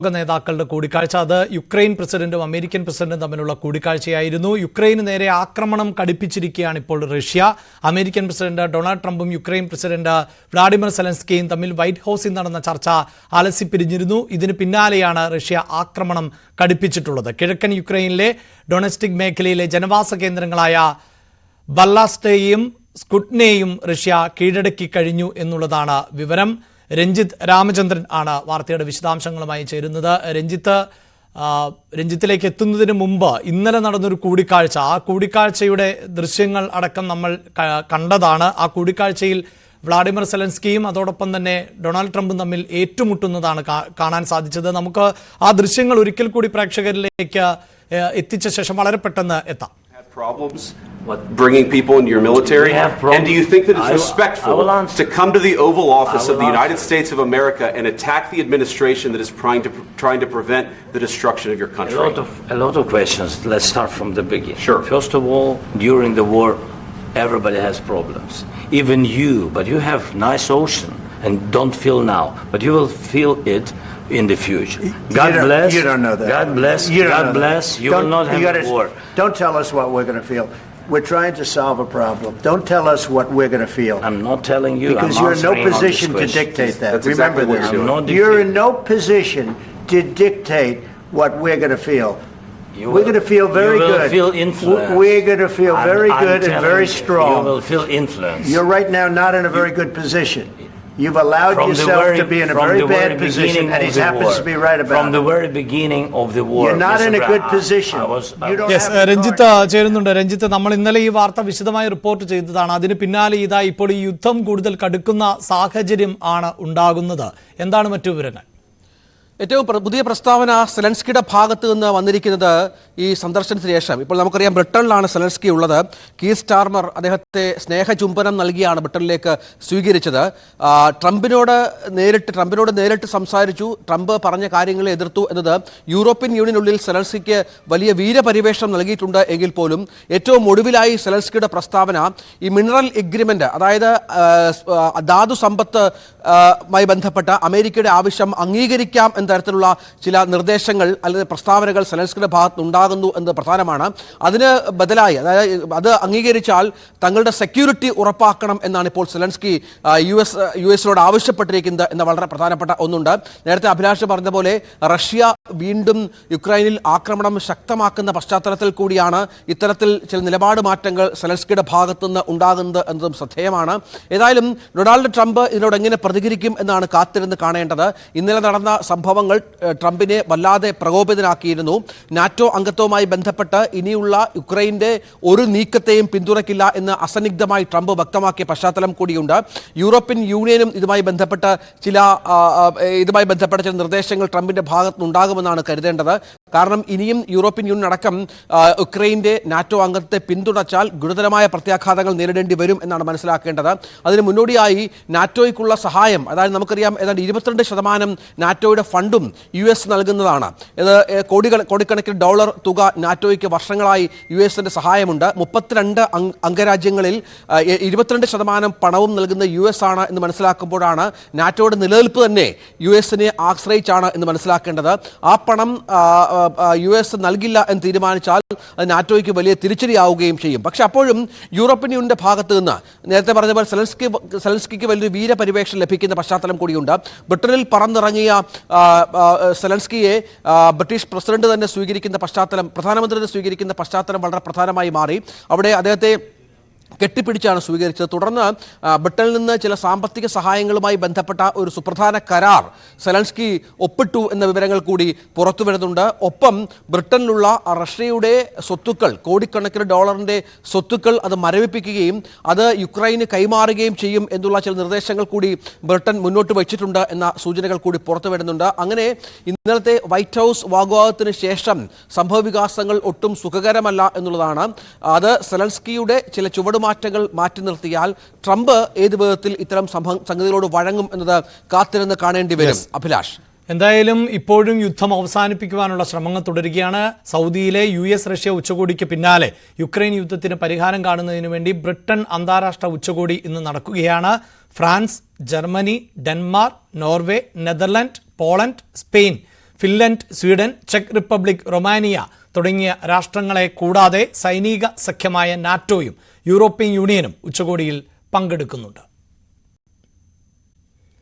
നേതാക്കളുടെ കൂടിക്കാഴ്ച അത് യുക്രൈൻ പ്രസിഡന്റും അമേരിക്കൻ പ്രസിഡന്റും തമ്മിലുള്ള കൂടിക്കാഴ്ചയായിരുന്നു. യുക്രൈന് നേരെ ആക്രമണം കടുപ്പിച്ചിരിക്കുകയാണ് ഇപ്പോൾ റഷ്യ. അമേരിക്കൻ പ്രസിഡന്റ് ഡൊണാൾഡ് ട്രംപും യുക്രൈൻ പ്രസിഡന്റ് വ്ളാഡിമിർ സെലൻസ്കിയും തമ്മിൽ വൈറ്റ് ഹൌസിൽ നടന്ന ചർച്ച അലസിപ്പിരിഞ്ഞിരുന്നു. ഇതിന് പിന്നാലെയാണ് റഷ്യ ആക്രമണം കടുപ്പിച്ചിട്ടുള്ളത്. കിഴക്കൻ യുക്രൈനിലെ ഡൊണസ്റ്റിക് മേഖലയിലെ ജനവാസ കേന്ദ്രങ്ങളായ ബല്ലാസ്റ്റേയും സ്കുട്നെയും റഷ്യ കീഴടക്കി കഴിഞ്ഞു എന്നുള്ളതാണ് വിവരം. രഞ്ജിത്ത് രാമചന്ദ്രൻ ആണ് വാർത്തയുടെ വിശദാംശങ്ങളുമായി ചേരുന്നത്. രഞ്ജിത്തിലേക്ക് എത്തുന്നതിന് മുമ്പ് ഇന്നലെ നടന്നൊരു കൂടിക്കാഴ്ച, ആ കൂടിക്കാഴ്ചയുടെ ദൃശ്യങ്ങൾ അടക്കം നമ്മൾ കണ്ടതാണ്. ആ കൂടിക്കാഴ്ചയിൽ വ്ളാഡിമിർ സെലൻസ്കിയും അതോടൊപ്പം തന്നെ ഡൊണാൾഡ് ട്രംപും തമ്മിൽ ഏറ്റുമുട്ടുന്നതാണ് കാണാൻ സാധിച്ചത്. നമുക്ക് ആ ദൃശ്യങ്ങൾ ഒരിക്കൽ കൂടി പ്രേക്ഷകരിലേക്ക് എത്തിച്ച ശേഷം വളരെ പെട്ടെന്ന് എത്താം. Problems bringing people into your military, and do you think that it's respectful to come to the Oval Office of the United States of America and attack the administration that is trying to prevent the destruction of your country? A lot of questions. Let's start from the beginning. Sure. First of all, during the war, everybody has problems. Even you, but you have nice ocean and don't feel now, but you will feel it in the future. God bless. You don't know that. God bless. God bless. You will not have a war. Don't tell us what we're going to feel. We're trying to solve a problem. Don't tell us what we're going to feel. I'm not telling you. Because you're in no position to dictate that. That's Remember exactly this. You're in no position to dictate what we're going to feel. We're going to feel very good. You will feel influence. We're going to feel very good and very strong. You will feel influence. You're right now not in a very good position. You've allowed yourself to be in a very bad position, and he happens to be right about it. From the very beginning of the war. You're not in a good position. Ranjith ചേരുന്നുണ്ട്. രഞ്ജിത്ത്, നമ്മൾ ഇന്നലെ ഈ വാർത്ത വിശദമായി report ചെയ്തതാണ്. അതിന് പിന്നാലെ ഇതാ ഇപ്പോൾ ഈ യുദ്ധം കൂടുതൽ കടുക്കുന്ന സാഹചര്യം ആണ് ഉണ്ടാകുന്നത്. എന്താണ് മറ്റു വിവരങ്ങൾ? ഏറ്റവും പുതിയ പ്രസ്താവന സെലൻസ്കിയുടെ ഭാഗത്ത് നിന്ന് വന്നിരിക്കുന്നത് ഈ സന്ദർശനത്തിന് ശേഷം. ഇപ്പോൾ നമുക്കറിയാം ബ്രിട്ടനിലാണ് സെലൻസ്കി ഉള്ളത്. കീർ സ്റ്റാർമർ അദ്ദേഹത്തെ സ്നേഹചുംബനം നൽകിയാണ് ബ്രിട്ടനിലേക്ക് സ്വീകരിച്ചത്. ട്രംപിനോട് നേരിട്ട് സംസാരിച്ചു. ട്രംപ് പറഞ്ഞ കാര്യങ്ങളെ എതിർത്തു എന്നത് യൂറോപ്യൻ യൂണിയനുള്ളിൽ സെലൻസ്കിക്ക് വലിയ വീരപരിവേഷം നൽകിയിട്ടുണ്ട് എങ്കിൽ പോലും ഏറ്റവും ഒടുവിലായി സെലൻസ്കിയുടെ പ്രസ്താവന ഈ മിനറൽ എഗ്രിമെന്റ്, അതായത് ധാതു സമ്പത്തുമായി ബന്ധപ്പെട്ട അമേരിക്കയുടെ ആവശ്യം അംഗീകരിക്കാം എന്ന തരത്തിലുള്ള ചില നിർദ്ദേശങ്ങൾ അല്ലെങ്കിൽ പ്രസ്താവനകൾ സെലൻസ്കിയുടെ ഭാഗത്ത് ഉണ്ടാകുന്നു എന്നത് പ്രധാനമാണ്. അതിന് ബദലായി, അതായത് അത് അംഗീകരിച്ചാൽ തങ്ങളുടെ സെക്യൂരിറ്റി ഉറപ്പാക്കണം എന്നാണ് ഇപ്പോൾ സെലൻസ്കി യു എസിനോട് ആവശ്യപ്പെട്ടിരിക്കുന്നത് എന്ന വളരെ പ്രധാനപ്പെട്ട ഒന്നുണ്ട്. നേരത്തെ അഭിലാഷ് പറഞ്ഞ പോലെ റഷ്യ വീണ്ടും യുക്രൈനിൽ ആക്രമണം ശക്തമാക്കുന്ന പശ്ചാത്തലത്തിൽ കൂടിയാണ് ഇത്തരത്തിൽ ചില നിലപാട് മാറ്റങ്ങൾ സെലൻസ്കിയുടെ ഭാഗത്തുനിന്ന് ഉണ്ടാകുന്നത് എന്നതും ശ്രദ്ധേയമാണ്. ഏതായാലും ഡൊണാൾഡ് ട്രംപ് ഇതിനോട് എങ്ങനെ പ്രതികരിക്കും എന്നാണ് കാത്തിരുന്ന് കാണേണ്ടത്. ഇന്നലെ നടന്ന സംഭവങ്ങൾ ട്രംപിനെ വല്ലാതെ പ്രകോപിതനാക്കിയിരുന്നു. നാറ്റോ അംഗത്വവുമായി ബന്ധപ്പെട്ട് ഇനിയുള്ള യുക്രൈൻ്റെ ഒരു നീക്കത്തെയും പിന്തുണയ്ക്കില്ല എന്ന് അസന്നിഗ്ധമായി ട്രംപ് വ്യക്തമാക്കിയ പശ്ചാത്തലം കൂടിയുണ്ട്. യൂറോപ്യൻ യൂണിയനും ഇതുമായി ബന്ധപ്പെട്ട ചില നിർദ്ദേശങ്ങൾ ട്രംപിന്റെ ഭാഗത്തുനിന്നുണ്ടാകുമെന്നാണ് കരുതേണ്ടത്. കാരണം ഇനിയും യൂറോപ്യൻ യൂണിയൻ അടക്കം യുക്രൈൻ്റെ നാറ്റോ അംഗത്തെ പിന്തുണച്ചാൽ ഗുരുതരമായ പ്രത്യാഘാതങ്ങൾ നേരിടേണ്ടി വരും എന്നാണ് മനസ്സിലാക്കേണ്ടത്. അതിന് മുന്നോടിയായി നാറ്റോയ്ക്കുള്ള സഹായം, അതായത് നമുക്കറിയാം ഏതാണ്ട് 22% നാറ്റോയുടെ ഫണ്ടും യു എസ് നൽകുന്നതാണ്. ഇത് കോടിക്കണക്കിന് ഡോളർ തുക നാറ്റോയ്ക്ക് വർഷങ്ങളായി യു എസിന്റെ സഹായമുണ്ട്. 32 അംഗരാജ്യങ്ങളിൽ 22% പണവും നൽകുന്ന യു എസ് ആണ് എന്ന് മനസ്സിലാക്കുമ്പോഴാണ് നാറ്റോയുടെ നിലനിൽപ്പ് തന്നെ യു എസിനെ ആശ്രയിച്ചാണ് എന്ന് മനസ്സിലാക്കേണ്ടത്. ആ പണം യു എസ് നൽകില്ല എന്ന് തീരുമാനിച്ചാൽ അത് നാറ്റോയ്ക്ക് വലിയ തിരിച്ചടിയാവുകയും ചെയ്യും. പക്ഷെ അപ്പോഴും യൂറോപ്യൻ യൂണിയന്റെ ഭാഗത്ത് നിന്ന് നേരത്തെ പറഞ്ഞ പോലെ സെലൻസ്കിക്ക് വലിയൊരു വീരപരിവേഷം ലഭിക്കുന്ന പശ്ചാത്തലം കൂടിയുണ്ട്. ബ്രിട്ടനിൽ പറന്നിറങ്ങിയ സെലൻസ്കിയെ ബ്രിട്ടീഷ് പ്രസിഡന്റ് തന്നെ സ്വീകരിക്കുന്ന പശ്ചാത്തലം, പ്രധാനമന്ത്രി സ്വീകരിക്കുന്ന പശ്ചാത്തലം വളരെ പ്രധാനമായി മാറി. അവിടെ അദ്ദേഹത്തെ കെട്ടിപ്പിടിച്ചാണ് സ്വീകരിച്ചത്. തുടർന്ന് ബ്രിട്ടനിൽ നിന്ന് ചില സാമ്പത്തിക സഹായങ്ങളുമായി ബന്ധപ്പെട്ട ഒരു സുപ്രധാന കരാർ സെലൻസ്കി ഒപ്പിട്ടു എന്ന വിവരങ്ങൾ കൂടി പുറത്തു വരുന്നുണ്ട്. ഒപ്പം ബ്രിട്ടനിലുള്ള റഷ്യയുടെ സ്വത്തുക്കൾ, കോടിക്കണക്കിന് ഡോളറിൻ്റെ സ്വത്തുക്കൾ അത് മരവിപ്പിക്കുകയും അത് യുക്രൈന് കൈമാറുകയും ചെയ്യും എന്നുള്ള ചില നിർദ്ദേശങ്ങൾ കൂടി ബ്രിട്ടൻ മുന്നോട്ട് വച്ചിട്ടുണ്ട് എന്ന സൂചനകൾ കൂടി പുറത്തു വരുന്നുണ്ട്. അങ്ങനെ ഇന്നലത്തെ വൈറ്റ് ഹൗസ് വാഗ്വാദത്തിന് ശേഷം സംഭവവികാസങ്ങൾ ഒട്ടും സുഖകരമല്ല എന്നുള്ളതാണ്. അത് സെലൻസ്കിയുടെ ചില ചുവടുമാറ്റങ്ങൾ മാറ്റി നിർത്തിയാൽ ട്രംപ് ഏത് വിധത്തിൽ ഇത്തരം സംഗതികളോട് വഴങ്ങും എന്നത് കാത്തിരുന്ന് കാണേണ്ടി വരും. അഭിലാഷ്, എന്തായാലും ഇപ്പോഴും യുദ്ധം അവസാനിപ്പിക്കുവാനുള്ള ശ്രമങ്ങൾ തുടരുകയാണ്. സൗദിയിലെ US റഷ്യ ഉച്ചകോടിക്ക് പിന്നാലെ യുക്രൈൻ യുദ്ധത്തിന് പരിഹാരം കാണുന്നതിന് വേണ്ടി ബ്രിട്ടൻ അന്താരാഷ്ട്ര ഉച്ചകോടി ഇന്ന് നടക്കുകയാണ്. France, Germany, Denmark, Norway, Netherland, Poland, Spain, Finland, Sweden, check republic, Romania തുടങ്ങിയ രാഷ്ട്രങ്ങളെ കൂടാതെ സൈനിക സഖ്യമായ നാറ്റോയും യൂറോപ്യൻ യൂണിയനും ഉച്ചകോടിയിൽ പങ്കെടുക്കുന്നുണ്ട്.